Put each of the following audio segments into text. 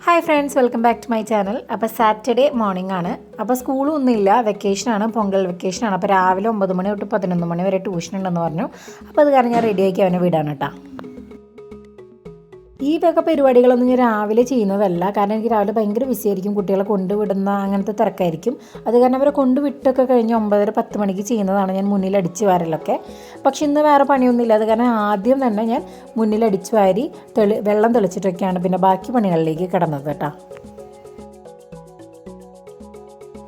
Hi friends, welcome back to my channel. അപ്പോൾ Saturday morning ആണ്. അപ്പോൾ സ്കൂളൊന്നുമില്ല, വെക്കേഷനാണ്, പൊങ്കൽ വെക്കേഷനാണ്. അപ്പോൾ രാവിലെ 9 മണി തൊട്ട് 11 മണി വരെ ട്യൂഷൻ ഉണ്ടെന്ന് പറഞ്ഞു. അപ്പോൾ അത് കാരണം ഞാൻ റെഡിയാക്കി അവനെ വിടാണ് കേട്ടോ. ഈ വക പരിപാടികളൊന്നും ഞാൻ രാവിലെ ചെയ്യുന്നതല്ല, കാരണം എനിക്ക് രാവിലെ ഭയങ്കര ബിസി ആയിരിക്കും. കുട്ടികളെ കൊണ്ടുവിടുന്ന അങ്ങനത്തെ തിരക്കായിരിക്കും. അത് കാരണം അവരെ കൊണ്ടുവിട്ടൊക്കെ കഴിഞ്ഞ് 9:30-10 മണിക്ക് ചെയ്യുന്നതാണ് ഞാൻ മുന്നിൽ അടിച്ച് വാരലൊക്കെ. പക്ഷെ ഇന്ന് വേറെ പണിയൊന്നുമില്ല. അത് കാരണം ആദ്യം തന്നെ ഞാൻ മുന്നിൽ അടിച്ച് വാരി വെള്ളം തെളിച്ചിട്ടൊക്കെയാണ് പിന്നെ ബാക്കി പണികളിലേക്ക് കിടന്നത് കേട്ടോ.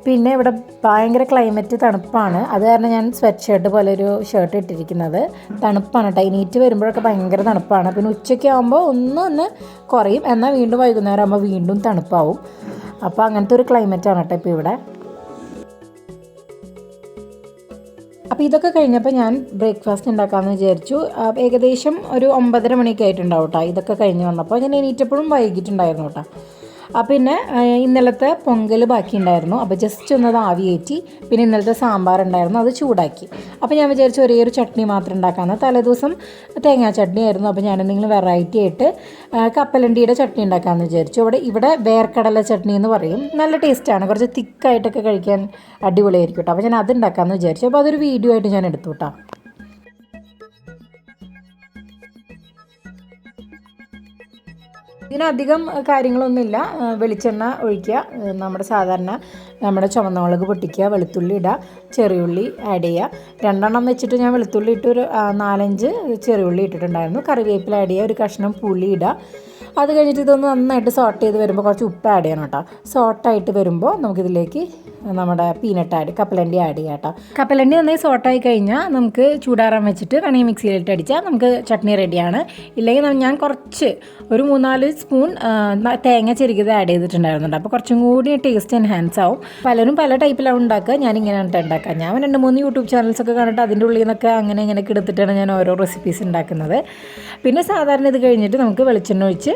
പിന്നെ ഇവിടെ ഭയങ്കര ക്ലൈമറ്റ് തണുപ്പാണ്. അത് കാരണം ഞാൻ സ്വെറ്റ് ഷർട്ട് പോലെ ഒരു ഷർട്ട് ഇട്ടിരിക്കുന്നത്. തണുപ്പാണ് കേട്ടോ. എണീറ്റ് വരുമ്പോഴൊക്കെ ഭയങ്കര തണുപ്പാണ്. പിന്നെ ഉച്ചയ്ക്ക് ആകുമ്പോൾ ഒന്ന് കുറയും, എന്നാൽ വീണ്ടും വൈകുന്നേരം ആകുമ്പോൾ വീണ്ടും തണുപ്പാവും. അപ്പോൾ അങ്ങനത്തെ ഒരു ക്ലൈമറ്റാണ് കേട്ടോ ഇപ്പോൾ ഇവിടെ. അപ്പോൾ ഇതൊക്കെ കഴിഞ്ഞപ്പോൾ ഞാൻ ബ്രേക്ക്ഫാസ്റ്റ് ഉണ്ടാക്കാമെന്ന് വിചാരിച്ചു. ഏകദേശം ഒരു 9:30 മണിയൊക്കെ ആയിട്ടുണ്ടാവും കേട്ടോ. ഇതൊക്കെ കഴിഞ്ഞ് വന്നപ്പോൾ ഞാൻ എണീറ്റപ്പോഴും വൈകിട്ടുണ്ടായിരുന്നു കേട്ടോ. പിന്നെ ഇന്നലത്തെ പൊങ്കൽ ബാക്കിയുണ്ടായിരുന്നു. അപ്പോൾ ജസ്റ്റ് ഒന്നത് ആവിയേറ്റി. പിന്നെ ഇന്നലത്തെ സാമ്പാർ ഉണ്ടായിരുന്നു, അത് ചൂടാക്കി. അപ്പോൾ ഞാൻ വിചാരിച്ചു ഒരേ ഒരു ചട്നി മാത്രം ഉണ്ടാക്കാമെന്ന്. തലേദിവസം തേങ്ങാ ചട്നി ആയിരുന്നു. അപ്പോൾ ഞാനെന്തെങ്കിലും വെറൈറ്റി ആയിട്ട് കപ്പലണ്ടിയുടെ ചട്നി ഉണ്ടാക്കാമെന്ന് വിചാരിച്ചു. ഇവിടെ വേർക്കടല ചട്നി എന്ന് പറയും. നല്ല ടേസ്റ്റാണ്, കുറച്ച് തിക്കായിട്ടൊക്കെ കഴിക്കാൻ അടിപൊളിയായിരിക്കും കേട്ടോ. അപ്പോൾ ഞാൻ അത് ഉണ്ടാക്കാമെന്ന് വിചാരിച്ചു. അപ്പോൾ അതൊരു വീഡിയോ ആയിട്ട് ഞാൻ എടുത്തു കേട്ടോ. ഇതിനധികം കാര്യങ്ങളൊന്നുമില്ല. വെളിച്ചെണ്ണ ഒഴിക്കുക, നമ്മുടെ ചുവന്ന മുളക് പൊട്ടിക്കുക, വെളുത്തുള്ളി ഇടുക, ചെറിയുള്ളി ആഡ് ചെയ്യുക. 2 വെച്ചിട്ട് ഞാൻ വെളുത്തുള്ളി ഇട്ട് ഒരു 4-5 ചെറിയുള്ളി ഇട്ടിട്ടുണ്ടായിരുന്നു. കറിവേപ്പില ആഡ് ചെയ്യുക, ഒരു കഷ്ണം പുളി ഇടുക. അത് കഴിഞ്ഞിട്ട് ഇതൊന്ന് നന്നായിട്ട് സോട്ട് ചെയ്ത് വരുമ്പോൾ കുറച്ച് ഉപ്പ് ആഡ് ചെയ്യണം കേട്ടോ. സോട്ടായിട്ട് വരുമ്പോൾ നമുക്കിതിലേക്ക് നമ്മുടെ കപ്പലണ്ടി ആഡ് ചെയ്യാം കേട്ടോ. കപ്പലണ്ടി നന്നായി സോട്ടായി കഴിഞ്ഞാൽ നമുക്ക് ചൂടാറാൻ വെച്ചിട്ട് വേണമെങ്കിൽ മിക്സിയിലിട്ട് അടിച്ചാൽ നമുക്ക് ചട്നി റെഡിയാണ്. ഇല്ലെങ്കിൽ ഞാൻ കുറച്ച് ഒരു 3-4 സ്പൂൺ തേങ്ങ ചെരുകിയത് ആഡ് ചെയ്തിട്ടുണ്ടായിരുന്നുണ്ട്. അപ്പോൾ കുറച്ചും കൂടി ടേസ്റ്റ് എൻഹാൻസ് ആവും. പലരും പല ടൈപ്പിലാണ് ഉണ്ടാക്കുക, ഞാനിങ്ങനെയാണ് ഉണ്ടാക്കുക. ഞാൻ 2-3 യൂട്യൂബ് ചാനൽസൊക്കെ കണ്ടിട്ട് അതിൻ്റെ ഉള്ളിൽ നിന്നൊക്കെ ഇങ്ങനെയൊക്കെ എടുത്തിട്ടാണ് ഞാൻ ഓരോ റെസിപ്പീസ് ഉണ്ടാക്കുന്നത്. പിന്നെ സാധാരണ ഇത് കഴിഞ്ഞിട്ട് നമുക്ക് വെളിച്ചെണ്ണ ഒഴിച്ച്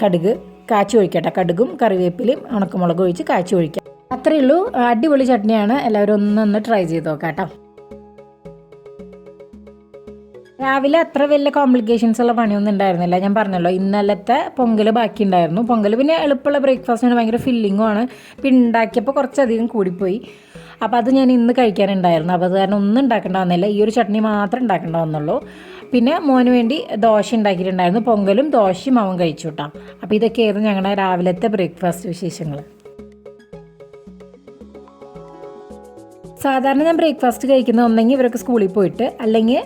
കടുക് കാച്ചി ഒഴിക്കട്ടെ. കടുകും കറിവേപ്പിലയും ഉണക്കമുളകും ഒഴിച്ച് കാച്ചി ഒഴിക്കാം. അത്രയേ ഉള്ളൂ. അടിപൊളി ചട്നിയാണ്. എല്ലാവരും ഒന്ന് ട്രൈ ചെയ്ത് നോക്കാം കേട്ടോ. രാവിലെ അത്ര വലിയ കോംപ്ലിക്കേഷൻസ് ഉള്ള പണിയൊന്നും ഉണ്ടായിരുന്നില്ല. ഞാൻ പറഞ്ഞല്ലോ, ഇന്നലത്തെ പൊങ്കൽ ബാക്കി ഉണ്ടായിരുന്നു. പൊങ്കൽ പിന്നെ എളുപ്പമുള്ള ബ്രേക്ക്ഫാസ്റ്റിന് ഭയങ്കര ഫില്ലിങ്ങുമാണ്. പിന്നെ ഉണ്ടാക്കിയപ്പോൾ കുറച്ചധികം കൂടിപ്പോയി. അപ്പോൾ അത് ഞാൻ ഇന്ന് കഴിക്കാനുണ്ടായിരുന്നു. അപ്പോൾ അത് കാരണം ഒന്നും ഉണ്ടാക്കേണ്ട ഈ ഒരു ചട്നി മാത്രം ഉണ്ടാക്കേണ്ട വന്നുള്ളൂ. പിന്നെ മോന് വേണ്ടി ദോശ ഉണ്ടാക്കിയിട്ടുണ്ടായിരുന്നു. പൊങ്കലും ദോശയും അവൻ കഴിച്ചു കേട്ടോ. അപ്പോൾ ഇതൊക്കെയായിരുന്നു ഞങ്ങളുടെ രാവിലത്തെ ബ്രേക്ക്ഫാസ്റ്റ് വിശേഷങ്ങൾ. സാധാരണ ഞാൻ ബ്രേക്ക്ഫാസ്റ്റ് കഴിക്കുന്നത് ഒന്നെങ്കിൽ ഇവരൊക്കെ സ്കൂളിൽ പോയിട്ട്, അല്ലെങ്കിൽ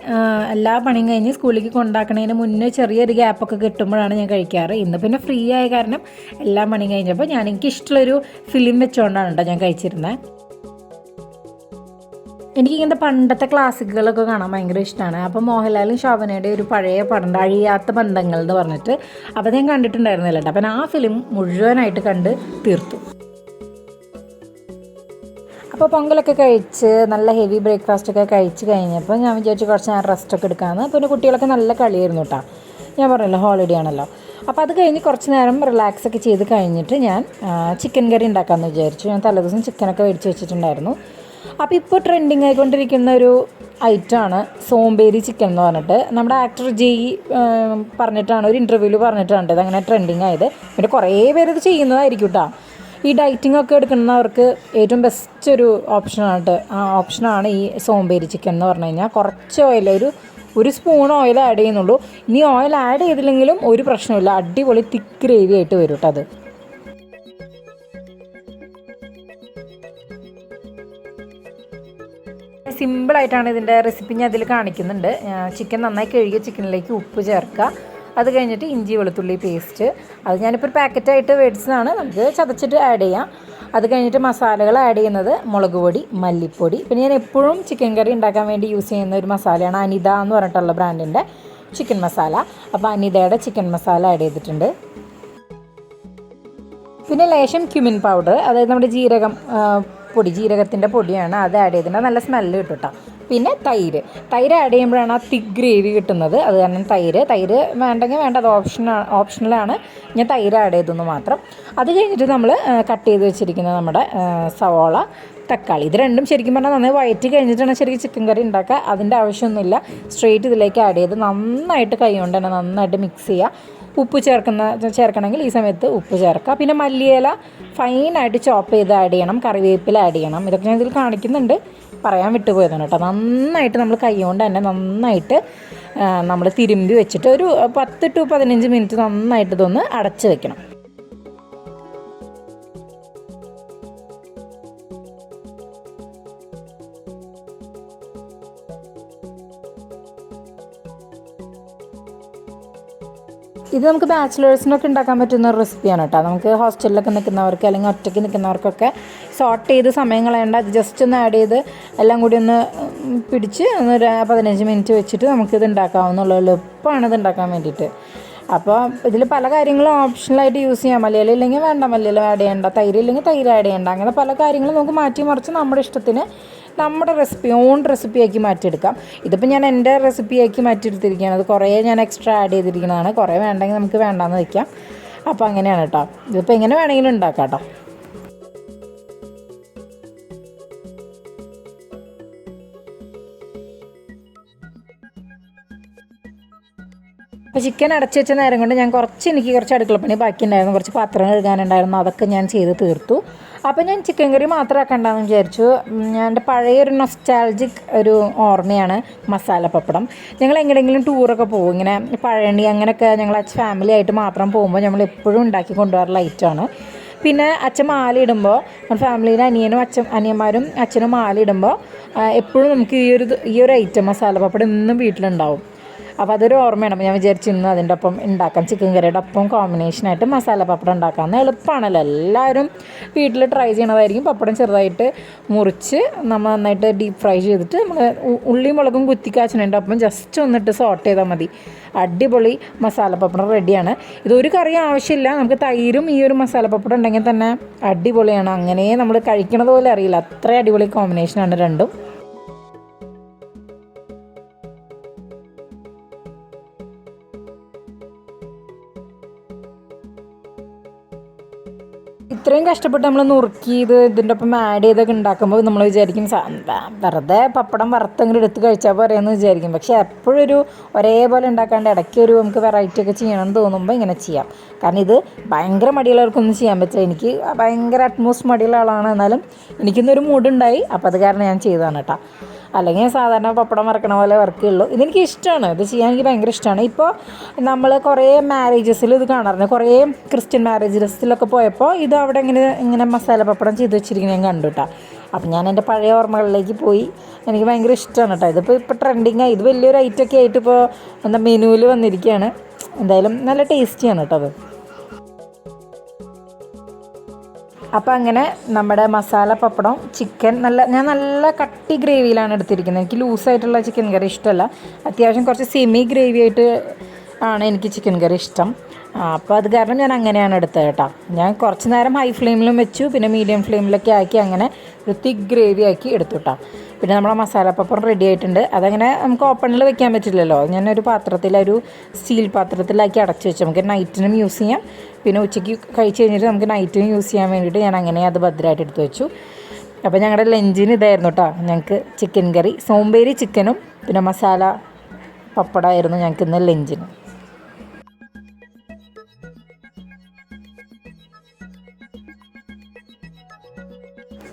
എല്ലാ പണിയും കഴിഞ്ഞ് സ്കൂളിലേക്ക് കൊണ്ടാക്കുന്നതിന് മുന്നേ ചെറിയൊരു ഗ്യാപ്പൊക്കെ കിട്ടുമ്പോഴാണ് ഞാൻ കഴിക്കാറ്. ഇന്ന് പിന്നെ ഫ്രീ ആയ കാരണം എല്ലാ പണിയും കഴിഞ്ഞപ്പോൾ എനിക്കിഷ്ടമുള്ളൊരു ഫിലിം വെച്ചുകൊണ്ടാണ് കേട്ടോ ഞാൻ കഴിച്ചിരുന്നത്. എനിക്കിങ്ങനത്തെ പണ്ടത്തെ ക്ലാസിക്കുകളൊക്കെ കാണാൻ ഭയങ്കര ഇഷ്ടമാണ്. അപ്പോൾ മോഹൻലാലും ശോഭനയുടെ ഒരു പഴയ പടം അഴിയാത്ത ബന്ധങ്ങൾ എന്ന് പറഞ്ഞിട്ട്, അപ്പോൾ ഞാൻ കണ്ടിട്ടുണ്ടായിരുന്നില്ല കേട്ടോ. അപ്പം ആ ഫിലിം മുഴുവനായിട്ട് കണ്ട് തീർത്തു. അപ്പോൾ പൊങ്കലൊക്കെ കഴിച്ച് നല്ല ഹെവി ബ്രേക്ക്ഫാസ്റ്റൊക്കെ കഴിച്ച് കഴിഞ്ഞപ്പോൾ ഞാൻ വിചാരിച്ചു കുറച്ച് നേരം റെസ്റ്റൊക്കെ എടുക്കാമെന്ന്. പിന്നെ കുട്ടികളൊക്കെ നല്ല കളിയായിരുന്നു കേട്ടോ. ഞാൻ പറഞ്ഞല്ലോ, ഹോളിഡേ ആണല്ലോ. അപ്പോൾ അത് കഴിഞ്ഞ് കുറച്ച് നേരം റിലാക്സൊക്കെ ചെയ്ത് കഴിഞ്ഞിട്ട് ഞാൻ ചിക്കൻ കറി ഉണ്ടാക്കാമെന്ന് വിചാരിച്ചു. ഞാൻ തലേദിവസം ചിക്കനൊക്കെ മേടിച്ച് വെച്ചിട്ടുണ്ടായിരുന്നു. അപ്പോൾ ഇപ്പോൾ ട്രെൻഡിങ് ആയിക്കൊണ്ടിരിക്കുന്ന ഒരു ഐറ്റമാണ് സോംബേരി ചിക്കൻ എന്ന് പറഞ്ഞിട്ട്. നമ്മുടെ ആക്ടർ ജെയ് പറഞ്ഞിട്ടാണ്, ഒരു ഇൻ്റർവ്യൂവിൽ പറഞ്ഞിട്ടാണ് ഇതങ്ങനെ ട്രെൻഡിങ് ആയത്. പിന്നെ കുറേ പേര് ഇത് ചെയ്യുന്നതായിരിക്കും കേട്ടോ. ഈ ഡയറ്റിംഗ് ഒക്കെ എടുക്കുന്നവർക്ക് ഏറ്റവും ബെസ്റ്റ് ഒരു ഓപ്ഷനാണ് ഈ സോംബേരി ചിക്കൻ എന്ന് പറഞ്ഞു കഴിഞ്ഞാൽ. കുറച്ച് ഓയിൽ, ഒരു സ്പൂൺ ഓയിൽ ആഡ് ചെയ്യുന്നുള്ളൂ. ഇനി ഓയിൽ ആഡ് ചെയ്തില്ലെങ്കിലും ഒരു പ്രശ്നമില്ല, അടിപൊളി തിക്ക് ഗ്രേവി ആയിട്ട് വരും കേട്ടോ അത്. സിമ്പിളായിട്ടാണ് ഇതിൻ്റെ റെസിപ്പി ഞാൻ അതിൽ കാണിക്കുന്നുണ്ട്. ചിക്കൻ നന്നായി കഴുകിയ ചിക്കനിലേക്ക് ഉപ്പ് ചേർക്കുക. അത് കഴിഞ്ഞിട്ട് ഇഞ്ചി വെളുത്തുള്ളി പേസ്റ്റ്, അത് ഞാനിപ്പോൾ ഒരു പാക്കറ്റായിട്ട് മേടിച്ചതാണ്, നമുക്ക് ചതച്ചിട്ട് ആഡ് ചെയ്യാം. അത് കഴിഞ്ഞിട്ട് മസാലകൾ ആഡ് ചെയ്യുന്നത് മുളക് പൊടി, മല്ലിപ്പൊടി. പിന്നെ ഞാൻ എപ്പോഴും ചിക്കൻ കറി ഉണ്ടാക്കാൻ വേണ്ടി യൂസ് ചെയ്യുന്ന ഒരു മസാലയാണ് അനിത എന്ന് പറഞ്ഞിട്ടുള്ള ബ്രാൻഡിൻ്റെ ചിക്കൻ മസാല. അപ്പോൾ അനിതയുടെ ചിക്കൻ മസാല ആഡ് ചെയ്തിട്ടുണ്ട്. പിന്നെ ലേശം ക്യുമിൻ പൗഡർ, അതായത് നമ്മുടെ ജീരകത്തിൻ്റെ പൊടിയാണ്, അത് ആഡ് ചെയ്തിട്ടുണ്ട്. നല്ല സ്മെല്ല് കിട്ടും കേട്ടോ. പിന്നെ തൈര് ആഡ് ചെയ്യുമ്പോഴാണ് ആ തിക്ക് ഗ്രേവി കിട്ടുന്നത്. അത് കാരണം തൈര് വേണ്ടെങ്കിൽ വേണ്ട, അത് ഓപ്ഷണലാണ്. ഞാൻ തൈര് ആഡ് ചെയ്തെന്ന് മാത്രം. അത് കഴിഞ്ഞിട്ട് നമ്മൾ കട്ട് ചെയ്ത് വെച്ചിരിക്കുന്ന നമ്മുടെ സവോള, തക്കാളി, ഇത് രണ്ടും ശരിക്കും പറഞ്ഞാൽ നന്നായി വഴറ്റി കഴിഞ്ഞിട്ടാണ് ശരിക്കും ചിക്കൻ കറി ഉണ്ടാക്കുക. അതിൻ്റെ ആവശ്യമൊന്നുമില്ല. സ്ട്രെയിറ്റ് ഇതിലേക്ക് ആഡ് ചെയ്ത് നന്നായിട്ട് കൈ കൊണ്ട് തന്നെ നന്നായിട്ട് മിക്സ് ചെയ്യുക. ഉപ്പ് ചേർക്കണമെങ്കിൽ ഈ സമയത്ത് ഉപ്പ് ചേർക്കുക. പിന്നെ മല്ലിയില ഫൈനായിട്ട് ചോപ്പ് ചെയ്ത് ആഡ് ചെയ്യണം, കറിവേപ്പില ആഡ് ചെയ്യണം. ഇതൊക്കെ ഞാൻ ഇതിൽ കാണിക്കുന്നുണ്ട്, പറയാൻ വിട്ടുപോയതാണ് കേട്ടോ. നന്നായിട്ട് നമ്മൾ കൈ കൊണ്ട് തന്നെ നന്നായിട്ട് നമ്മൾ തിരുമ്പി വെച്ചിട്ട് ഒരു 10 to 15 മിനിറ്റ് നന്നായിട്ട് ഇതൊന്ന് അടച്ച് വെക്കണം. ഇത് നമുക്ക് ബാച്ചിലേഴ്സിനൊക്കെ ഉണ്ടാക്കാൻ പറ്റുന്ന ഒരു റെസിപ്പിയാണ് കേട്ടോ. നമുക്ക് ഹോസ്റ്റലിലൊക്കെ നിൽക്കുന്നവർക്ക് അല്ലെങ്കിൽ ഒറ്റയ്ക്ക് നിൽക്കുന്നവർക്കൊക്കെ സോർട്ട് ചെയ്ത് സമയം കളയേണ്ട, ജസ്റ്റ് ഒന്ന് ആഡ് ചെയ്ത് എല്ലാം കൂടി ഒന്ന് പിടിച്ച് ഒന്ന് 15 മിനിറ്റ് വെച്ചിട്ട് നമുക്കിത് ഉണ്ടാക്കാവുന്നുള്ളൂ. എളുപ്പമാണ് ഇത് ഉണ്ടാക്കാൻ വേണ്ടിയിട്ട്. അപ്പോൾ ഇതിൽ പല കാര്യങ്ങളും ഓപ്ഷണലായിട്ട് യൂസ് ചെയ്യാം. മല്ലിയില ഇല്ലെങ്കിൽ വേണ്ട, മല്ലിയില ആഡ് ചെയ്യേണ്ട, തൈര് ഇല്ലെങ്കിൽ തൈര് ആഡ് ചെയ്യേണ്ട, അങ്ങനെ പല കാര്യങ്ങളും നമുക്ക് മാറ്റി മറിച്ച് നമ്മുടെ ഇഷ്ടത്തിന് നമ്മുടെ ഓൺ റെസിപ്പിയാക്കി മാറ്റിയെടുക്കാം. ഇതിപ്പോൾ ഞാൻ എൻ്റെ റെസിപ്പിയാക്കി മാറ്റിയെടുത്തിരിക്കുകയാണ്. അത് കുറേ ഞാൻ എക്സ്ട്രാ ആഡ് ചെയ്തിരിക്കുന്നതാണ്. കുറേ വേണ്ടെങ്കിൽ നമുക്ക് വേണ്ടാന്ന് വയ്ക്കാം. അപ്പോൾ അങ്ങനെയാണ് കേട്ടോ. ഇതിപ്പോൾ എങ്ങനെ വേണമെങ്കിലും ഉണ്ടാക്കാം കേട്ടോ. അപ്പോൾ ചിക്കൻ അടച്ചു വെച്ച നേരം കൊണ്ട് എനിക്ക് കുറച്ച് അടുക്കളപ്പണി ബാക്കിയുണ്ടായിരുന്നു, കുറച്ച് പാത്രം കഴുകാനുണ്ടായിരുന്നു, അതൊക്കെ ഞാൻ ചെയ്ത് തീർത്തു. അപ്പോൾ ഞാൻ ചിക്കൻ കറി മാത്രം ആക്കണ്ടെന്ന് വിചാരിച്ചു. ഞാൻ എൻ്റെ പഴയൊരു നൊസ്റ്റാൾജിക് ഒരു ഓർമ്മയാണ് മസാല പപ്പടം. ഞങ്ങൾ എങ്ങനെയെങ്കിലും ടൂറൊക്കെ പോകും, ഇങ്ങനെ പഴനി അങ്ങനെയൊക്കെ ഞങ്ങൾ ഫാമിലി ആയിട്ട് മാത്രം പോകുമ്പോൾ നമ്മൾ എപ്പോഴും ഉണ്ടാക്കി കൊണ്ടുപോകാറുള്ള ഐറ്റമാണ്. പിന്നെ അച്ഛൻ മാലയിടുമ്പോൾ, ഫാമിലിയിലെ അനിയന്മാരും അച്ഛനും മാലയിടുമ്പോൾ എപ്പോഴും നമുക്ക് ഈ ഒരു ഐറ്റം മസാല പപ്പടം ഇന്നും വീട്ടിലുണ്ടാവും. അപ്പോൾ അതൊരു ഓർമ്മയാണ്. അപ്പോൾ ഞാൻ വിചാരിച്ചു ഇന്ന് അതിൻ്റെ ഒപ്പം ഉണ്ടാക്കാം, ചിക്കൻ കറിയുടെ ഒപ്പം കോമ്പിനേഷനായിട്ട് മസാല പപ്പടം ഉണ്ടാക്കാമെന്ന്. എളുപ്പമാണല്ലോ, എല്ലാവരും വീട്ടിൽ ട്രൈ ചെയ്യണതായിരിക്കും. പപ്പടം ചെറുതായിട്ട് മുറിച്ച് നമ്മൾ നന്നായിട്ട് ഡീപ്പ് ഫ്രൈ ചെയ്തിട്ട് നമ്മൾ ഉള്ളിയും മുളകും കുത്തിക്കാച്ചതിൻ്റെ ഒപ്പം ജസ്റ്റ് ഒന്നിട്ട് സോട്ട് ചെയ്താൽ മതി. അടിപൊളി മസാല പപ്പടം റെഡിയാണ്. ഇതൊരു കറി ആവശ്യമില്ല, നമുക്ക് തൈരും ഈ ഒരു മസാല പപ്പടം ഉണ്ടെങ്കിൽ തന്നെ അടിപൊളിയാണ്. അങ്ങനെ നമ്മൾ കഴിക്കണത് പോലെ അറിയില്ല, അത്ര അടിപൊളി കോമ്പിനേഷനാണ് രണ്ടും. ഇത്രയും കഷ്ടപ്പെട്ട് നമ്മൾ നുറുക്കി ഇതിൻ്റെ ഒപ്പം ആഡ് ചെയ്തൊക്കെ ഉണ്ടാക്കുമ്പോൾ നമ്മൾ വിചാരിക്കും വെറുതെ പപ്പടം വറുത്തങ്ങനെ എടുത്ത് കഴിച്ചാൽ പോരെയെന്ന് വിചാരിക്കും. പക്ഷേ എപ്പോഴൊരു ഒരേപോലെ ഉണ്ടാക്കാണ്ട് ഇടയ്ക്ക് ഒരു നമുക്ക് വെറൈറ്റി ഒക്കെ ചെയ്യണമെന്ന് തോന്നുമ്പോൾ ഇങ്ങനെ ചെയ്യാം. കാരണം ഇത് ഭയങ്കര മടിയുള്ളവർക്കൊന്നും ചെയ്യാൻ പറ്റില്ല. എനിക്ക് ഭയങ്കര അറ്റ്മോസ്റ്റ് മടിയുള്ള ആളാണ്, എന്നാലും എനിക്കിന്നൊരു മൂഡുണ്ടായി. അപ്പോൾ അത് കാരണം ഞാൻ ചെയ്തതാണ് കേട്ടോ. അല്ലെങ്കിൽ സാധാരണ പപ്പടം വറക്കണ പോലെ വറക്കുകയുള്ളൂ. ഇതെനിക്ക് ഇഷ്ടമാണ്, ഇത് ചെയ്യാൻ എനിക്ക് ഭയങ്കര ഇഷ്ടമാണ്. ഇപ്പോൾ നമ്മൾ കുറേ മാരേജസിൽ ഇത് കാണാറുണ്ട്. കുറേ ക്രിസ്ത്യൻ മാരേജസിലൊക്കെ പോയപ്പോൾ ഇത് അവിടെ ഇങ്ങനെ മസാല പപ്പടം ചെയ്ത് വെച്ചിരിക്കുന്നത് ഞാൻ കണ്ടു കേട്ടോ. അപ്പം ഞാൻ എൻ്റെ പഴയ ഓർമ്മകളിലേക്ക് പോയി. എനിക്ക് ഭയങ്കര ഇഷ്ടമാണ് കേട്ടോ. ഇപ്പോൾ ട്രെൻഡിങ്ങായി, ഇത് വലിയൊരു ഐറ്റമൊക്കെ ആയിട്ട് ഇപ്പോൾ മെനുവിൽ വന്നിരിക്കുകയാണ്. എന്തായാലും നല്ല ടേസ്റ്റിയാണ് കേട്ടോ അത്. അപ്പോൾ അങ്ങനെ നമ്മുടെ മസാല പപ്പടം ചിക്കൻ ഞാൻ നല്ല കട്ടി ഗ്രേവിയിലാണ് എടുത്തിരിക്കുന്നത്. എനിക്ക് ലൂസായിട്ടുള്ള ചിക്കൻ കറി ഇഷ്ടമല്ല. അത്യാവശ്യം കുറച്ച് സെമി ഗ്രേവി ആയിട്ട് ആണ് എനിക്ക് ചിക്കൻ കറി ഇഷ്ടം. അപ്പോൾ അത് കാരണം ഞാൻ അങ്ങനെയാണ് എടുത്തത് കേട്ടോ. ഞാൻ കുറച്ച് നേരം ഹൈ ഫ്ലെയിമിലും വെച്ചു, പിന്നെ മീഡിയം ഫ്ലെയിമിലൊക്കെ ആക്കി അങ്ങനെ ഒരു തിക്ക് ഗ്രേവി ആക്കി എടുത്തു കേട്ടോ. പിന്നെ നമ്മളെ മസാല പപ്പടം റെഡി ആയിട്ടുണ്ട്. അതങ്ങനെ നമുക്ക് ഓപ്പണിൽ വെക്കാൻ പറ്റില്ലല്ലോ. ഞാനൊരു ഒരു സ്റ്റീൽ പാത്രത്തിലാക്കി അടച്ചു വെച്ചു. നമുക്ക് നൈറ്റിനും യൂസ് ചെയ്യാം, പിന്നെ ഉച്ചയ്ക്ക് കഴിച്ച് കഴിഞ്ഞിട്ട് നമുക്ക് നൈറ്റിനും യൂസ് ചെയ്യാൻ വേണ്ടിയിട്ട് ഞാൻ അങ്ങനെ അത് ഭദ്രമായിട്ട് എടുത്ത് വെച്ചു. അപ്പോൾ ഞങ്ങളുടെ ലഞ്ചിന് ഇതായിരുന്നു കേട്ടോ. ഞങ്ങൾക്ക് ചിക്കൻ കറി, സോമ്പേരി ചിക്കനും പിന്നെ മസാല പപ്പടമായിരുന്നു ഞങ്ങൾക്ക് ഇന്ന് ലഞ്ചിന്.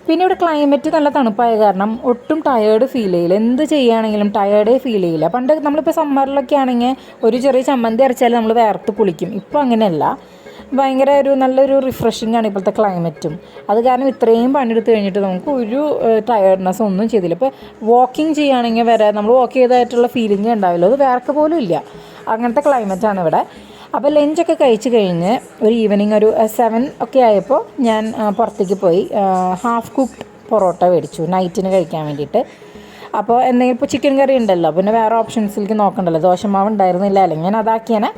പിന്നെ ഇവിടെ ക്ലൈമറ്റ് നല്ല തണുപ്പായ കാരണം ഒട്ടും ടയേർഡ് ഫീൽ ചെയ്യില്ല. എന്ത് ചെയ്യുകയാണെങ്കിലും ടയേർഡേ ഫീൽ ചെയ്യില്ല. പണ്ട് നമ്മളിപ്പോൾ സമ്മറിലൊക്കെ ആണെങ്കിൽ ഒരു ചെറിയ ചമ്മന്തി അരച്ചാൽ നമ്മൾ വേർത്ത് കുളിക്കും. ഇപ്പോൾ അങ്ങനെയല്ല, ഭയങ്കര നല്ലൊരു റിഫ്രഷിംഗ് ആണ് ഇപ്പോഴത്തെ ക്ലൈമറ്റും. അത് കാരണം ഇത്രയും പണിയെടുത്ത് കഴിഞ്ഞിട്ട് നമുക്ക് ഒരു ടയേർഡ്നെസ് ഒന്നും ചെയ്തില്ല. ഇപ്പോൾ വാക്കിംഗ് ചെയ്യുകയാണെങ്കിൽ വരെ നമ്മൾ വാക്ക് ചെയ്തതായിട്ടുള്ള ഫീലിംഗ് ഉണ്ടാവില്ല, അത് വേർക്ക പോലും ഇല്ല. അങ്ങനത്തെ ക്ലൈമറ്റാണ് ഇവിടെ. അപ്പോൾ ലഞ്ചൊക്കെ കഴിച്ച് കഴിഞ്ഞ് ഒരു ഈവനിങ് ഒരു 7 ഒക്കെ ആയപ്പോൾ ഞാൻ പുറത്തേക്ക് പോയി ഹാഫ് കുക്ക്ഡ് പൊറോട്ട മേടിച്ചു നൈറ്റിന് കഴിക്കാൻ വേണ്ടിയിട്ട്. അപ്പോൾ എന്തെങ്കിലും ഇപ്പോൾ ചിക്കൻ കറി ഉണ്ടല്ലോ, പിന്നെ വേറെ ഓപ്ഷൻസിലേക്ക് നോക്കണ്ടല്ലോ. ദോശമാവ് ഉണ്ടായിരുന്നില്ല, അല്ലെങ്കിൽ ഞാൻ അതാക്കിയാണ്.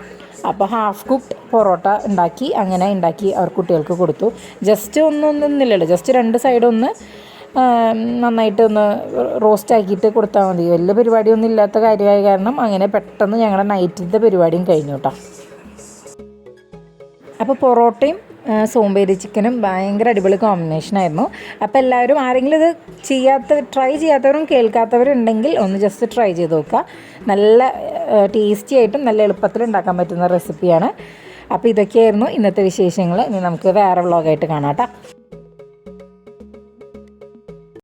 അപ്പോൾ ഹാഫ് കുക്ക്ഡ് പൊറോട്ട ഉണ്ടാക്കി അവർ കുട്ടികൾക്ക് കൊടുത്തു. ജസ്റ്റ് ഒന്നില്ലല്ലോ, ജസ്റ്റ് 2 സൈഡ് നന്നായിട്ട് റോസ്റ്റ് ആക്കിയിട്ട് കൊടുത്താൽ മതി. വലിയ പരിപാടിയൊന്നും ഇല്ലാത്ത കാര്യമായ കാരണം അങ്ങനെ പെട്ടെന്ന് ഞങ്ങളുടെ നൈറ്റിൻ്റെ പരിപാടിയും കഴിഞ്ഞു കേട്ടോ. അപ്പോൾ പൊറോട്ടയും സോമ്പേരി ചിക്കനും ഭയങ്കര അടിപൊളി കോമ്പിനേഷനായിരുന്നു. അപ്പോൾ എല്ലാവരും ആരെങ്കിലും ഇത് ട്രൈ ചെയ്യാത്തവരും കേൾക്കാത്തവരും ഉണ്ടെങ്കിൽ ഒന്ന് ജസ്റ്റ് ട്രൈ ചെയ്ത് നോക്കുക. നല്ല ടേസ്റ്റി ആയിട്ടും നല്ല എളുപ്പത്തിൽ ഉണ്ടാക്കാൻ പറ്റുന്ന റെസിപ്പിയാണ്. അപ്പോൾ ഇതൊക്കെയായിരുന്നു ഇന്നത്തെ വിശേഷങ്ങൾ. ഇനി നമുക്ക് വേറെ വ്ളോഗായിട്ട് കാണാം കേട്ടോ.